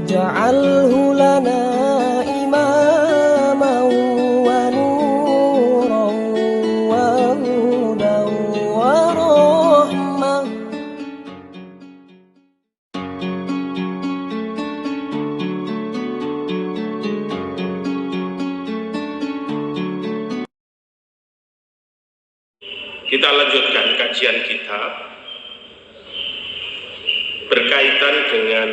واجعله لنا إماما ونورا وهدى ورحمة. Kita lanjutkan kajian kita berkaitan dengan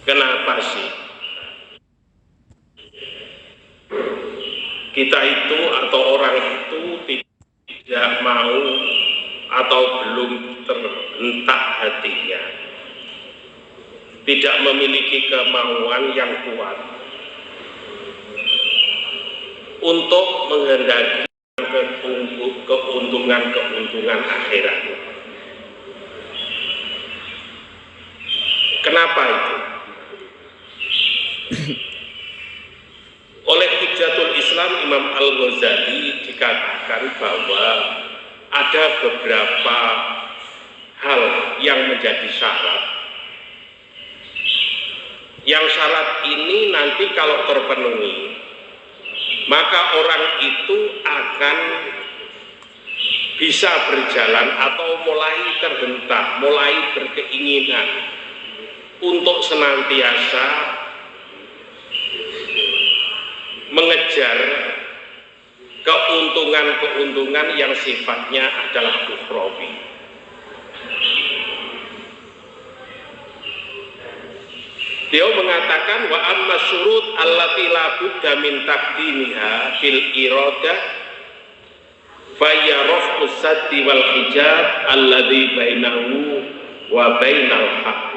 kenapa sih kita itu atau orang itu tidak mau atau belum terhentak hatinya, tidak memiliki kemauan yang kuat untuk menghendaki keuntungan akhirat. Kenapa itu? Oleh Hujjatul Islam Imam Al-Ghazali dikatakan bahwa ada beberapa hal yang menjadi syarat. Yang syarat ini nanti kalau terpenuhi, maka orang itu akan bisa berjalan atau mulai terhentak, mulai berkeinginan untuk senantiasa mengejar keuntungan-keuntungan yang sifatnya adalah ukhrawi. Dia mengatakan wa amma syurut allati la budda min taqdimiha fil iradah fa ya raf'u saddi wal hijab alladhi bainahu wa bainal haqq.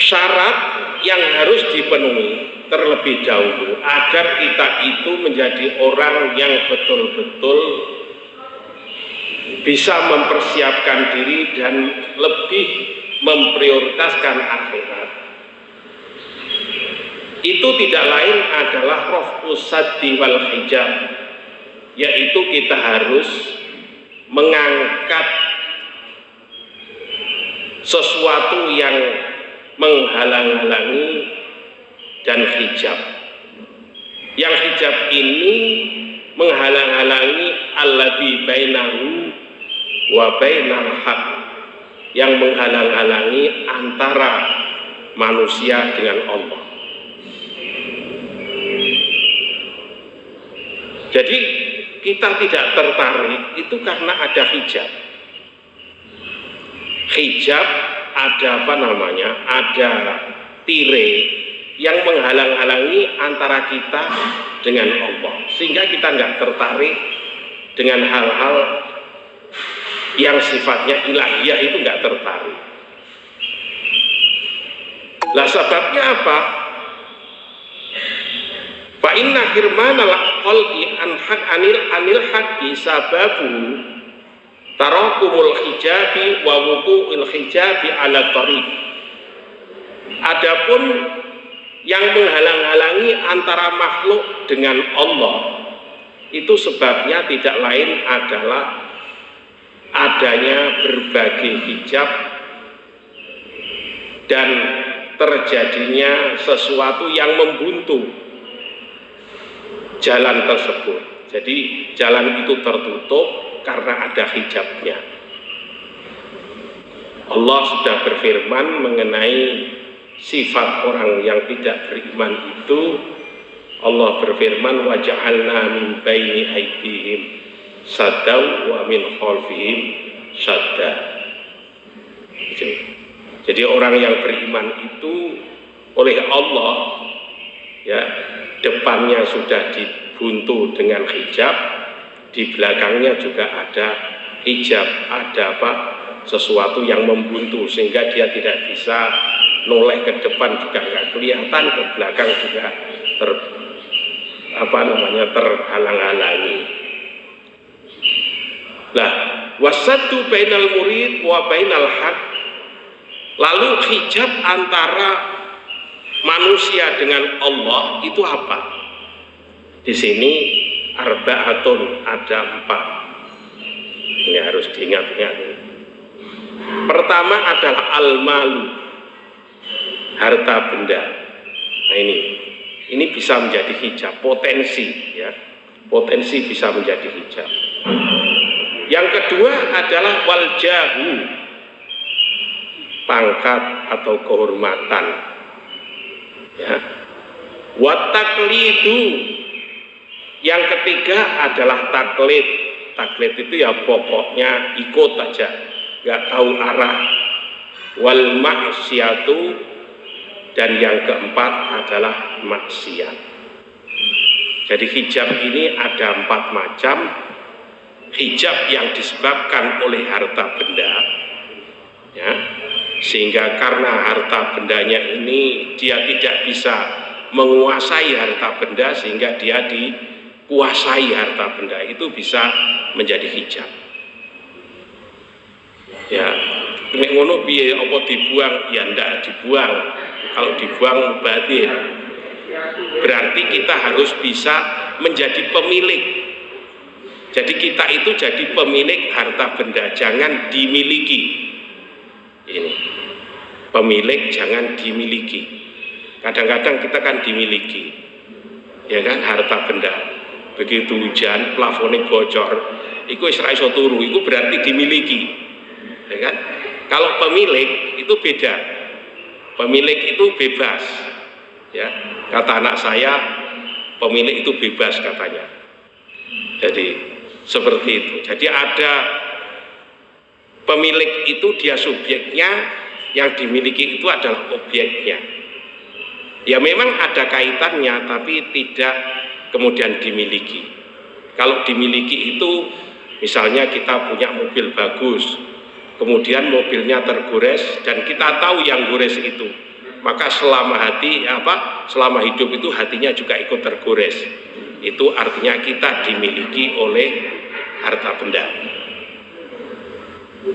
Syarat yang harus dipenuhi terlebih dahulu agar kita itu menjadi orang yang betul-betul bisa mempersiapkan diri dan lebih memprioritaskan akhirat, itu tidak lain adalah raf'us saddi wal hijab, yaitu kita harus mengangkat sesuatu yang menghalang-halangi dan hijab. Yang hijab ini menghalang-halangi alladzi bainahu wa bainal haqq, yang menghalang-halangi antara manusia dengan Allah. Jadi kita tidak tertarik itu karena ada hijab. Hijab ada ada tirai yang menghalang-halangi antara kita dengan Allah, sehingga kita nggak tertarik dengan hal-hal yang sifatnya ilahiyah, itu nggak tertarik. Lah sebabnya apa? Fa inna hirmanal khalqi anil haqqi sababu tarakumul hijabi wa wuqu'il hijabi ala tariq. Adapun yang menghalang-halangi antara makhluk dengan Allah itu sebabnya tidak lain adalah adanya berbagai hijab dan terjadinya sesuatu yang membuntu jalan tersebut. Jadi jalan itu tertutup karena ada hijabnya. Allah sudah berfirman mengenai sifat orang yang tidak beriman itu. Allah berfirman wa ja'alna min baini aydihim saddaw wa min khalfihim sadda. Jadi orang yang beriman itu oleh Allah, ya, depannya sudah dibuntu dengan hijab, di belakangnya juga ada hijab, ada sesuatu yang membuntu sehingga dia tidak bisa noleh ke depan, juga nggak kelihatan, ke belakang juga terhalang-halangi. Nah, wasatu bainal murid wa bainal haq, lalu hijab antara manusia dengan Allah itu apa? Di sini arba'atun, ada 4. Ini harus diingat-ingat. Pertama adalah al-malu, harta benda. Nah ini bisa menjadi hijab, potensi ya, potensi bisa menjadi hijab. Yang kedua adalah wal jahu, pangkat atau kehormatan ya. Wa taqlidu, yang ketiga adalah taklid. Taklid itu ya pokoknya ikut aja, nggak tahu arah. Wal maksiatu, dan yang keempat adalah maksiat. Jadi hijab ini ada 4 macam. Hijab yang disebabkan oleh harta benda ya, sehingga karena harta bendanya ini dia tidak bisa menguasai harta benda sehingga dia dikuasai harta benda, itu bisa menjadi hijab ya. Nek ngono piye, apa dibuang? Ya ndak dibuang. Kalau dibuang berarti kita harus bisa menjadi pemilik. Jadi kita itu jadi pemilik harta benda, jangan dimiliki. Ini pemilik, jangan dimiliki. Kadang-kadang kita kan dimiliki, ya kan, harta benda. Begitu hujan, plafonnya bocor, itu wis ra iso turu, itu berarti dimiliki, ya kan? Kalau pemilik itu beda. Pemilik itu bebas, ya. Kata anak saya, pemilik itu bebas katanya. Jadi seperti itu. Jadi ada pemilik itu dia subjeknya, yang dimiliki itu adalah objeknya. Ya memang ada kaitannya, tapi tidak kemudian dimiliki. Kalau dimiliki itu misalnya kita punya mobil bagus, kemudian mobilnya tergores dan kita tahu yang gores itu, maka selama hidup itu hatinya juga ikut tergores. Itu artinya kita dimiliki oleh harta benda.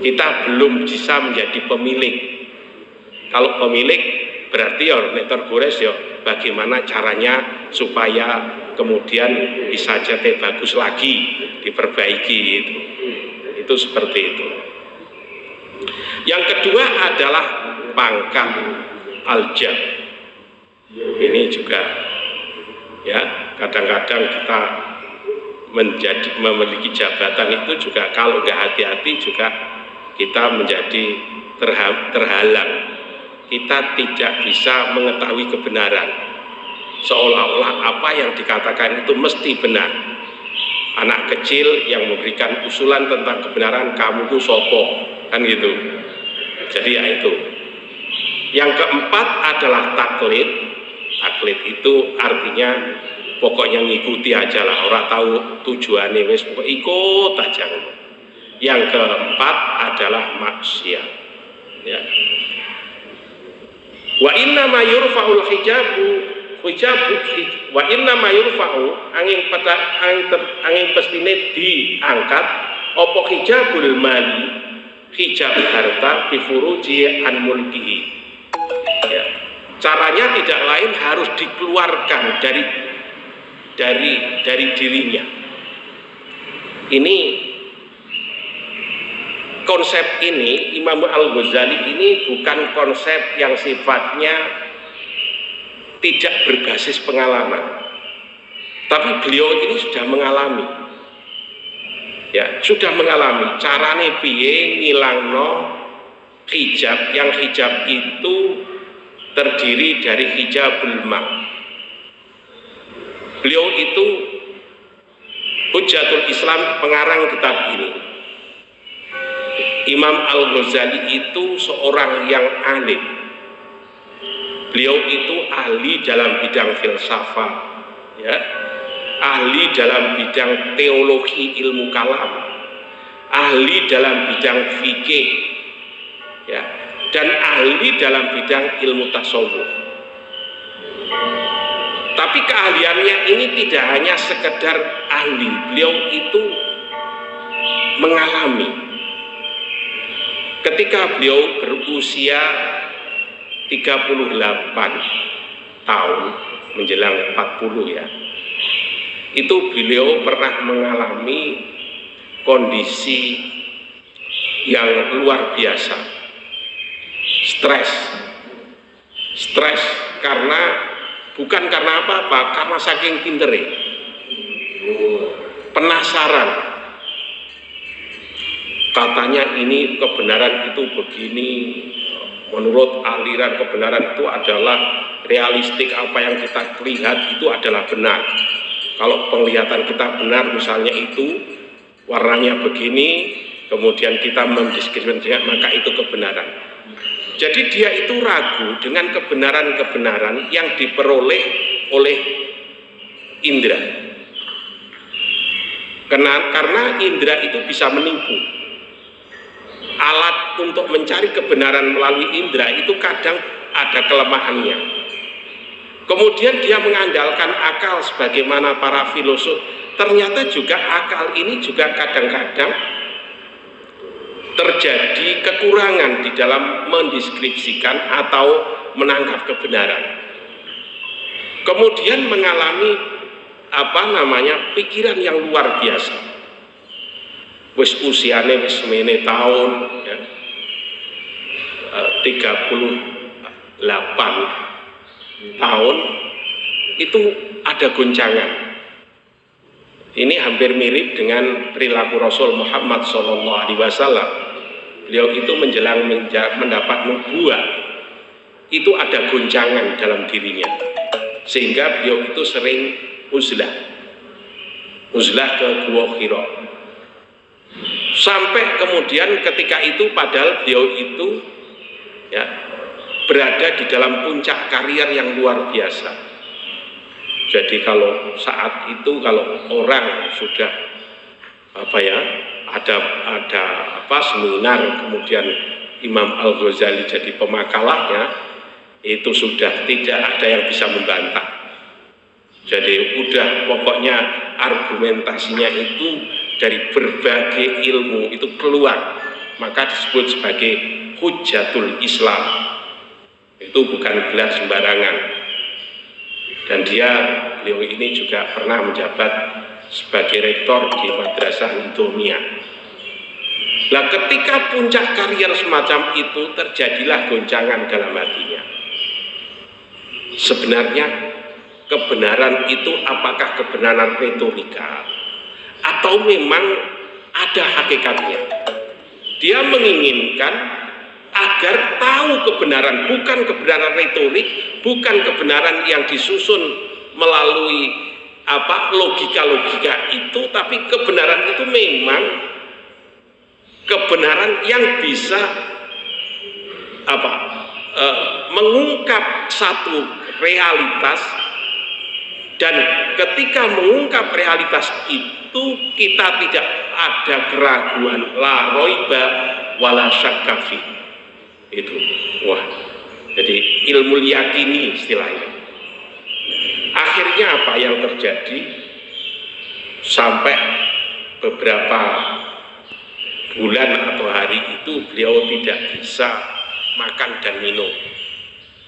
Kita belum bisa menjadi pemilik. Kalau pemilik berarti ya nek tergores ya bagaimana caranya supaya kemudian bisa jadi bagus lagi, diperbaiki itu. Itu seperti itu. Yang kedua adalah pangkat al-jah. Ini juga ya, kadang-kadang kita memiliki jabatan itu juga kalau nggak hati-hati juga kita menjadi terhalang. Kita tidak bisa mengetahui kebenaran, seolah-olah apa yang dikatakan itu mesti benar. Anak kecil yang memberikan usulan tentang kebenaran, kamu tuh sopo, kan gitu. Jadi ya itu. Yang keempat adalah taklid. Taklid itu artinya pokoknya ngikuti aja lah, orang tahu tujuannya, wis pokok ikut aja. Yang keempat adalah maksiat ya. Wa inna ma yurfa'ul hijabu wa inna ma yurfa'u angin pestine diangkat apa hijabul mali, hijab harta bifuruji an mulkihi ya. Caranya tidak lain harus dikeluarkan dari dirinya. Ini konsep ini Imam Al-Ghazali ini bukan konsep yang sifatnya tidak berbasis pengalaman, tapi beliau ini sudah mengalami ya, sudah mengalami carane piye ngilangno hijab, yang hijab itu terdiri dari hijabul ma'. Beliau itu Hujjatul Islam, pengarang kitab ini. Imam Al-Ghazali itu seorang yang alim. Beliau itu ahli dalam bidang filsafat ya, ahli dalam bidang teologi ilmu kalam, ahli dalam bidang fikih ya, dan ahli dalam bidang ilmu tasawuf. Tapi keahliannya ini tidak hanya sekedar ahli, beliau itu mengalami. Ketika beliau berusia 38 tahun menjelang 40 ya, itu beliau pernah mengalami kondisi yang luar biasa. Stres karena bukan karena apa-apa, karena saking pintere, penasaran. Katanya ini kebenaran itu begini, menurut aliran kebenaran itu adalah realistik, apa yang kita lihat itu adalah benar. Kalau penglihatan kita benar, misalnya itu warnanya begini, kemudian kita mendeskripsikan, maka itu kebenaran. Jadi dia itu ragu dengan kebenaran-kebenaran yang diperoleh oleh indera. Karena indera itu bisa menipu. Alat untuk mencari kebenaran melalui indera itu kadang ada kelemahannya. Kemudian dia mengandalkan akal sebagaimana para filosof. Ternyata juga akal ini juga kadang-kadang terjadi kekurangan di dalam mendeskripsikan atau menangkap kebenaran. Kemudian mengalami pikiran yang luar biasa. Wis usiane wis mene tahun ya, 38 tahun itu ada goncangan. Ini hampir mirip dengan perilaku Rasul Muhammad SAW. Beliau itu menjelang mendapat nubuwah itu ada goncangan dalam dirinya, sehingga beliau itu sering uzlah ke Gua Hira. Sampai kemudian ketika itu padahal beliau itu ya berada di dalam puncak karier yang luar biasa. Jadi kalau saat itu kalau orang sudah ada seminar, kemudian Imam Al-Ghazali jadi pemakalahnya, itu sudah tidak ada yang bisa membantah. Jadi udah pokoknya argumentasinya itu dari berbagai ilmu itu keluar, maka disebut sebagai Hujjatul Islam. Itu bukan gelar sembarangan. Dan beliau ini juga pernah menjabat sebagai rektor di Madrasah Nidhomiyah. Nah, ketika puncak karier semacam itu terjadilah goncangan dalam hatinya. Sebenarnya kebenaran itu apakah kebenaran retorika atau memang ada hakikatnya? Dia menginginkan agar tahu kebenaran, bukan kebenaran retorik, bukan kebenaran yang disusun melalui logika-logika itu, tapi kebenaran itu memang kebenaran yang bisa mengungkap satu realitas. Dan ketika mengungkap realitas itu kita tidak ada keraguan, la roiba wala syakka fi. Itu jadi ilmu yakini istilahnya. Akhirnya apa yang terjadi? Sampai beberapa bulan atau hari itu beliau tidak bisa makan dan minum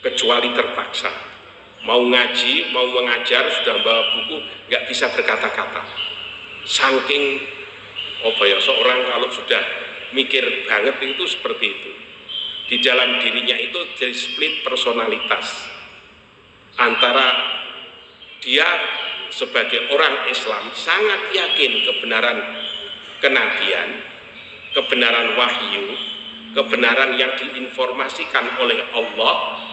kecuali terpaksa. Mau ngaji, mau mengajar, sudah bawa buku, nggak bisa berkata-kata. Saking seorang kalau sudah mikir banget itu seperti itu. Di dalam dirinya itu jadi split personalitas. Antara dia sebagai orang Islam sangat yakin kebenaran kenabian, kebenaran wahyu, kebenaran yang diinformasikan oleh Allah.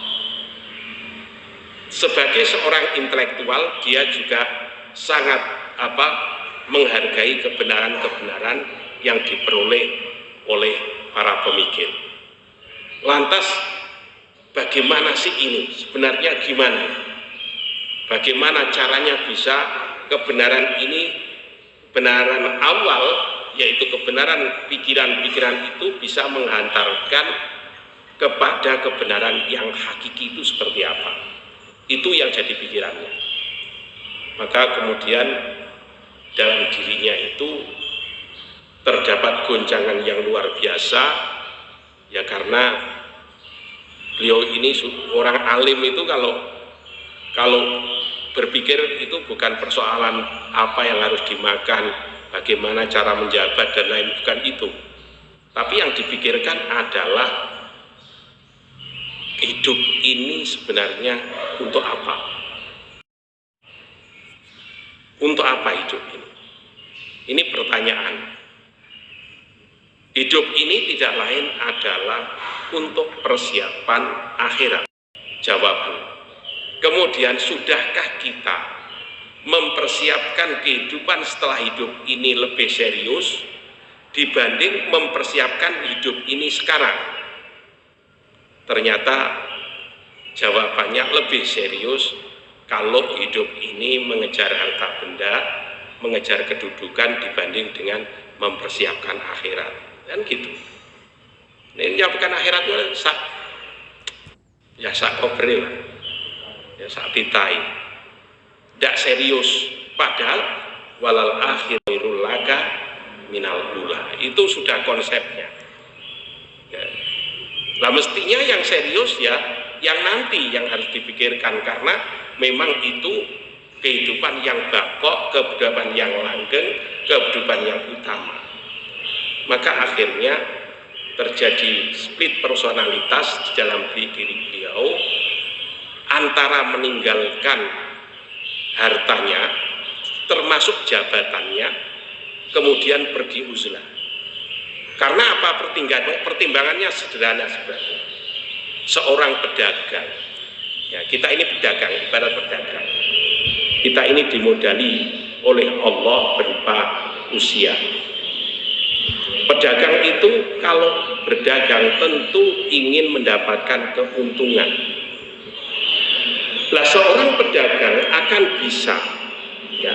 Sebagai seorang intelektual, dia juga sangat menghargai kebenaran-kebenaran yang diperoleh oleh para pemikir. Lantas bagaimana sih ini? Sebenarnya gimana? Bagaimana caranya bisa kebenaran ini, kebenaran awal, yaitu kebenaran pikiran-pikiran itu bisa menghantarkan kepada kebenaran yang hakiki itu seperti apa? Itu yang jadi pikirannya. Maka kemudian dalam dirinya itu terdapat goncangan yang luar biasa, ya karena beliau ini orang alim itu kalau berpikir itu bukan persoalan apa yang harus dimakan, bagaimana cara menjabat dan lain, bukan itu. Tapi yang dipikirkan adalah hidup ini sebenarnya untuk apa? Untuk apa hidup ini? Ini pertanyaan. Hidup ini tidak lain adalah untuk persiapan akhirat. Jawaban. Kemudian sudahkah kita mempersiapkan kehidupan setelah hidup ini lebih serius dibanding mempersiapkan hidup ini sekarang? Ternyata jawabannya lebih serius kalau hidup ini mengejar harta benda, mengejar kedudukan dibanding dengan mempersiapkan akhirat. Dan gitu. Ini menyiapkan akhirat itu ya sak kobre lah. Ya sak pitai. Tidak serius. Padahal walal akhirul laka minal ula. Itu sudah konsepnya. Ya. Nah mestinya yang serius ya yang nanti yang harus dipikirkan, karena memang itu kehidupan yang bakok, kehidupan yang langgeng, kehidupan yang utama. Maka akhirnya terjadi split personalitas di dalam diri beliau antara meninggalkan hartanya termasuk jabatannya kemudian pergi uzlah. Karena apa? Pertimbangannya sederhana sebenarnya. Seorang pedagang, ya kita ini pedagang, ibarat pedagang. Kita ini dimodali oleh Allah berupa usia. Pedagang itu kalau berdagang tentu ingin mendapatkan keuntungan. Nah, seorang pedagang akan bisa ya,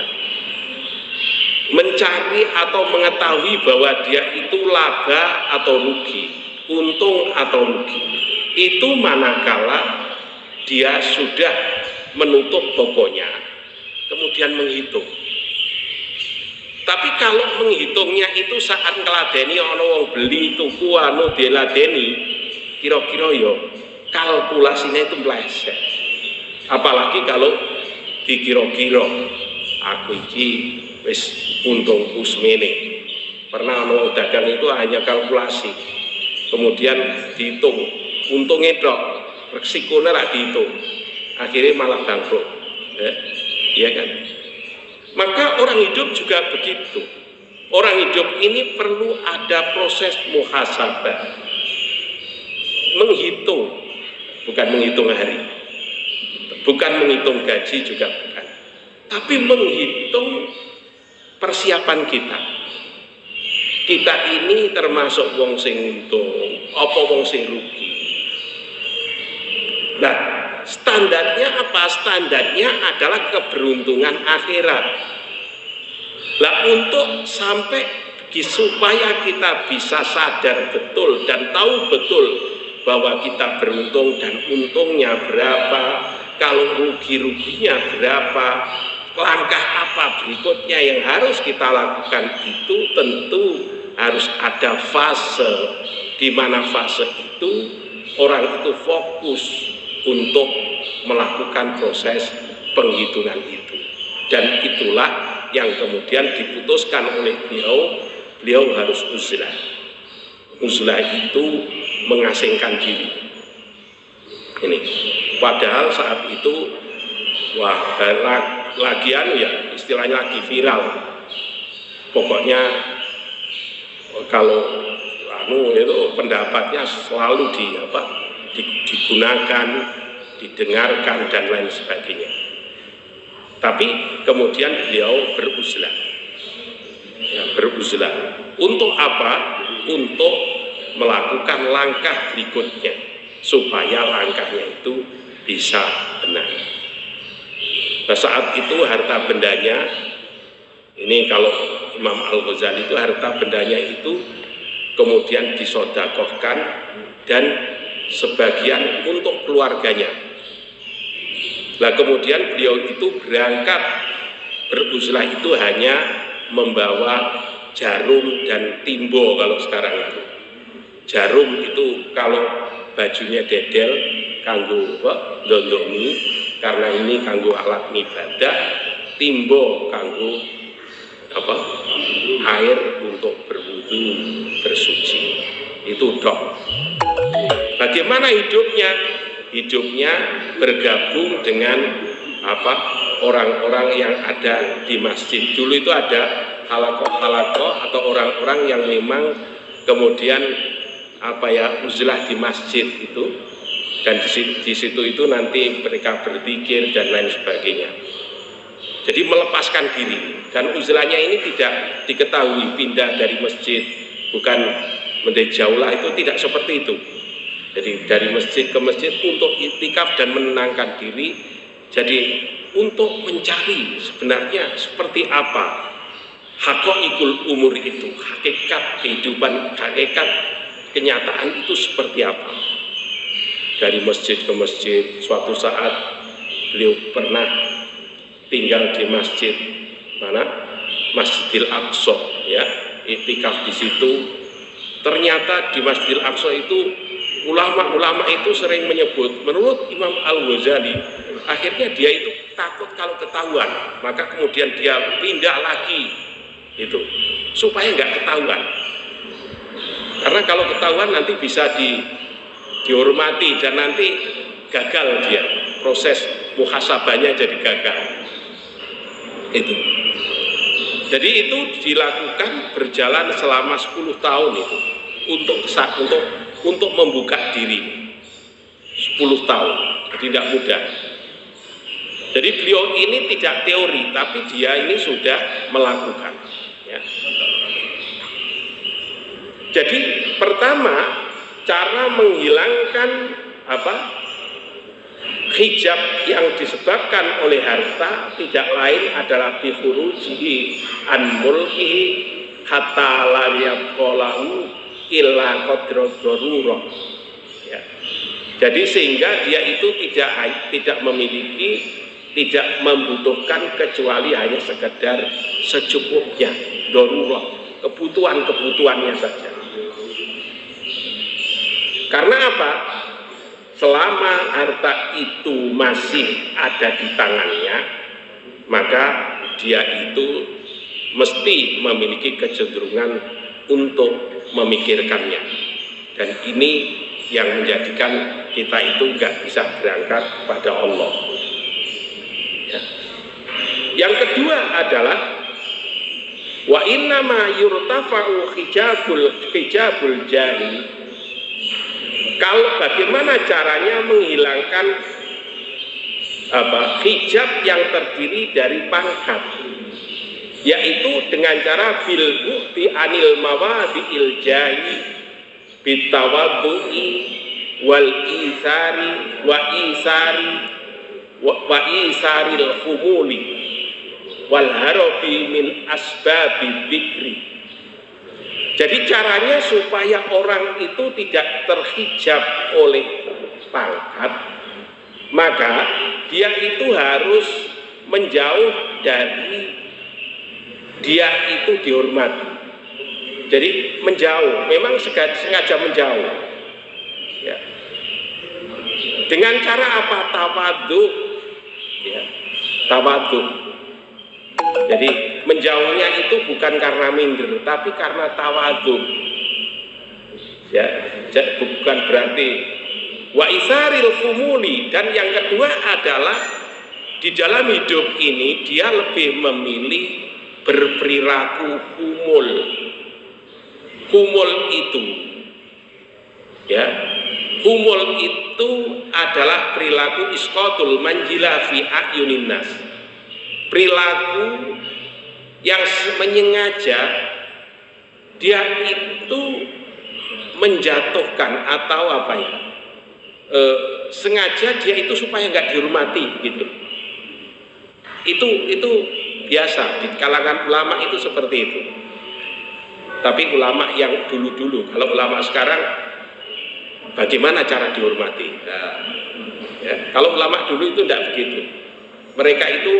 mencari atau mengetahui bahwa dia itu laba atau rugi, untung atau rugi. Itu manakala dia sudah menutup tokonya, kemudian menghitung. Tapi kalau menghitungnya itu saat ngeladeni ana wong beli tuku anu diladeni, kira-kira yo kalkulasinya itu meleset. Apalagi kalau dikira-kira aku iki wis untungku semene. Pernah ana dagang itu hanya kalkulasi. Kemudian dihitung untungnya dok, resikonya lah dihitung. Akhirnya malah bangkrut. Iya kan? Maka orang hidup juga begitu. Orang hidup ini perlu ada proses muhasabah. Menghitung, bukan menghitung hari. Bukan menghitung gaji juga bukan. Tapi menghitung persiapan kita. Kita ini termasuk wong sing untung, apa wong sing rugi. Nah, standarnya apa? Standarnya adalah keberuntungan akhirat. Lah untuk sampai supaya kita bisa sadar betul dan tahu betul bahwa kita beruntung dan untungnya berapa, kalau rugi-ruginya berapa, langkah apa berikutnya yang harus kita lakukan, itu tentu harus ada fase, di mana fase itu orang itu fokus untuk melakukan proses penghitungan itu. Dan itulah yang kemudian diputuskan oleh beliau harus uzlah. Uzlah itu mengasingkan diri. Ini padahal saat itu wah lagian ya istilahnya lagi viral. Pokoknya kalau itu pendapatnya selalu digunakan, didengarkan dan lain sebagainya. Tapi kemudian beliau beruzlah. Ya, beruzlah. Untuk apa? Untuk melakukan langkah berikutnya supaya langkahnya itu bisa benar. Nah, saat itu harta bendanya, ini kalau Imam Al-Ghazali itu harta bendanya itu kemudian disodakohkan dan sebagian untuk keluarganya. Nah kemudian beliau itu berangkat beruzlah itu hanya membawa jarum dan timbo. Kalau sekarang itu jarum itu kalau bajunya dedel kanggo ndondongi, karena ini kanggo alat ibadah. Timbo kanggo air untuk berwudu, bersuci. itu dok. Bagaimana hidupnya? Hidupnya bergabung dengan orang-orang yang ada di masjid. Dulu itu ada halakoh atau orang-orang yang memang kemudian uzlah di masjid itu, dan di situ itu nanti mereka berzikir dan lain sebagainya. Jadi melepaskan diri, dan uzlahnya ini tidak diketahui pindah dari masjid, bukan mendejaulah, itu tidak seperti itu. Jadi dari masjid ke masjid untuk iktikaf dan menenangkan diri. Jadi untuk mencari sebenarnya seperti apa haqaiqul umur itu, hakikat kehidupan, hakikat kenyataan itu seperti apa. Dari masjid ke masjid, suatu saat beliau pernah tinggal di masjid Masjidil Aqsa, ya, iktikaf di situ. Ternyata di Masjidil Aqsa itu ulama-ulama itu sering menyebut, menurut Imam Al-Ghazali, akhirnya dia itu takut kalau ketahuan, maka kemudian dia pindah lagi itu supaya nggak ketahuan. Karena kalau ketahuan nanti bisa dihormati dan nanti gagal dia, proses muhasabahnya jadi gagal. Itu. Jadi itu dilakukan berjalan selama 10 tahun itu untuk membuka diri. 10 tahun. Jadi tidak mudah. Jadi beliau ini tidak teori, tapi dia ini sudah melakukan. Ya. Jadi pertama, cara menghilangkan hijab yang disebabkan oleh harta tidak lain adalah bihurujihi an mulkihi hatta la yaqalahu illa qadra darurah. Ya. Jadi sehingga dia itu tidak memiliki, tidak membutuhkan kecuali hanya sekedar secukupnya, darurah, kebutuhannya saja. Karena apa? Selama harta itu masih ada di tangannya, maka dia itu mesti memiliki kecenderungan untuk memikirkannya. Dan ini yang menjadikan kita itu nggak bisa berangkat pada Allah. Ya. Yang kedua adalah wa innama yurtafa'u hijabul jahil. Kalau bagaimana caranya menghilangkan hijab yang terdiri dari pangkat, yaitu dengan cara bil bukti anil mawadi'il jahi bitawaddu'i wal isari wa isaril humuli wal harabi min asbabi dzikri. Jadi caranya supaya orang itu tidak terhijab oleh pangkat, maka dia itu harus menjauh dari dia itu dihormati. Jadi menjauh, memang sengaja menjauh. Ya. Dengan cara apa? Tawadhu. Ya. Tawadhu. Jadi menjauhnya itu bukan karena minder, tapi karena tawadhu. Ya, bukan berarti wa isaril humuli. Dan yang kedua adalah di dalam hidup ini dia lebih memilih berperilaku humul. Humul itu, ya, humul itu adalah perilaku isqatul manjila fi ayunin nas. Perilaku yang menyengaja dia itu menjatuhkan atau sengaja dia itu supaya nggak dihormati gitu. Itu biasa di kalangan ulama itu seperti itu. Tapi ulama yang dulu-dulu, kalau ulama sekarang bagaimana cara dihormati? Nah, ya, kalau ulama dulu itu tidak begitu. Mereka itu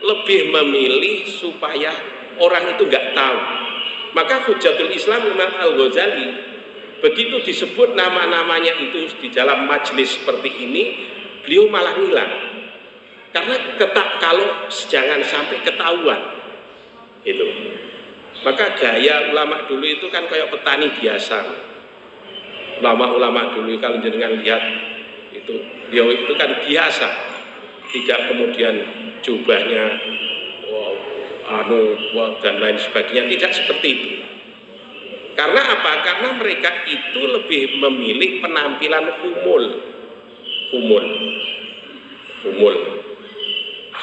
lebih memilih supaya orang itu nggak tahu. Maka Hujatul Islam Imam Al-Ghazali begitu disebut nama-namanya itu di dalam majelis seperti ini, beliau malah ngilang. Karena kalau jangan sampai ketahuan itu. Maka gaya ulama dulu itu kan kayak petani biasa. ulama-ulama dulu kalau jenengan lihat itu, beliau itu kan biasa, tidak kemudian jubahnya dan lain sebagainya, tidak seperti itu. Karena apa? Karena mereka itu lebih memilih penampilan humul.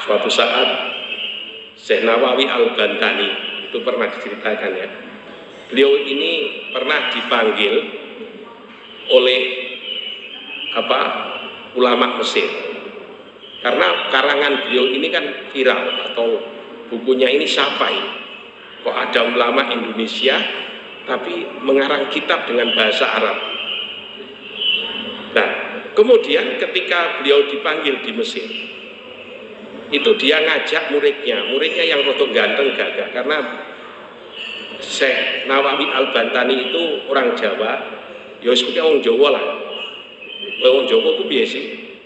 Suatu saat Syekh Nawawi Al-Bantani itu pernah diceritakan ya, beliau ini pernah dipanggil oleh ulama Mesir, karena karangan beliau ini kan viral, atau bukunya ini siapa ini, kok ada ulama Indonesia tapi mengarang kitab dengan bahasa Arab. Nah, kemudian ketika beliau dipanggil di Mesir, itu dia ngajak muridnya yang rotok ganteng gagah, karena Syekh Nawawi Al-Bantani itu orang Jawa, ya seperti orang Jawa lah. Orang Jawa itu biasa,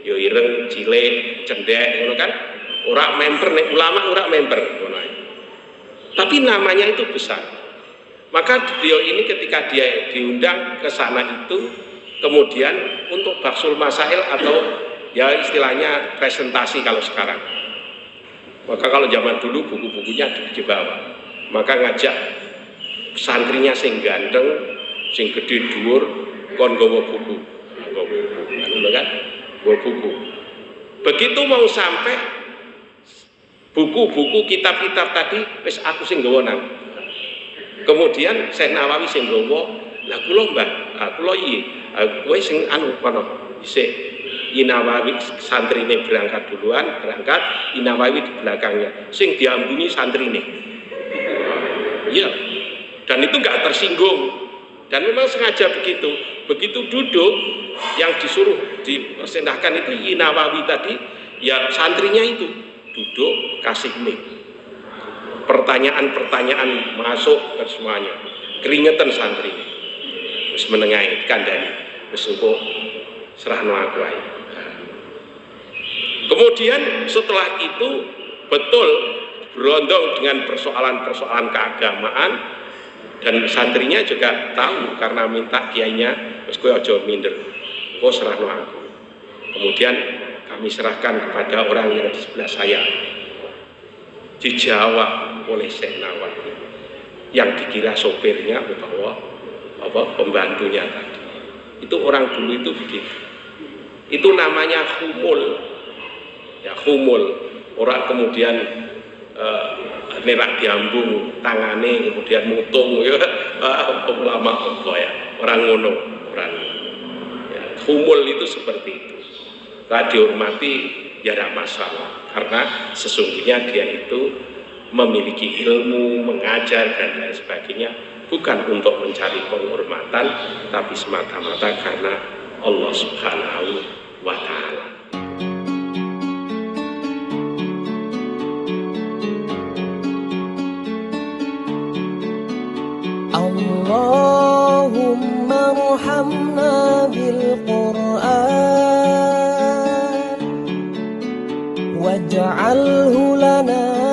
ya ireng, cilik, cendek, gitu kan. Orang member, ulama orang member. Tapi namanya itu besar. Maka beliau ini ketika dia diundang ke sana itu, kemudian untuk baksul masail atau ya istilahnya presentasi kalau sekarang. Maka kalau zaman dulu buku-bukunya di bawah. Maka ngajak santrinya sing ganteng, sing gede dhuwur, kon nggawa buku. Kan? Nggawa buku. Begitu mau sampai buku-buku kitab-kitab tadi wis aku sing nggawa nang. Kemudian Syekh Nawawi sing nggawa, lah kula Mbah, kula iki, kowe sing kono isih. Nawawi santrine berangkat duluan, Nawawi di belakangnya, sing diambungi santrine. Iya, dan itu nggak tersinggung, dan memang sengaja begitu. Begitu duduk, yang disuruh dipersendahkan itu Nawawi tadi, ya santrinya itu duduk kasih mic. Pertanyaan-pertanyaan masuk ke semuanya, keringetan santri, terus menengahi kandani, terus engko serahno aku ae. Kemudian setelah itu betul berondong dengan persoalan-persoalan keagamaan, dan santrinya juga tahu karena minta kiainya, terus kowe aja minder, kowe serahno aku. Kemudian kami serahkan kepada orang yang di sebelah saya. Dijawab oleh Syekh Nawawi yang dikira sopirnya bahwa pembantunya tadi. Itu orang dulu itu begitu. Itu namanya humul. Ya humul, orang kemudian nerak diambung tangane kemudian mutung ya ulama ya orang ngono orang ya, humul itu seperti itu. Kalau dihormati ya tidak masalah, karena sesungguhnya dia itu memiliki ilmu, mengajar dan lain sebagainya, bukan untuk mencari penghormatan, tapi semata-mata karena Allah Subhanahu wa Ta'ala. Allahumma arhamna bil Qur'an waj'alhu lana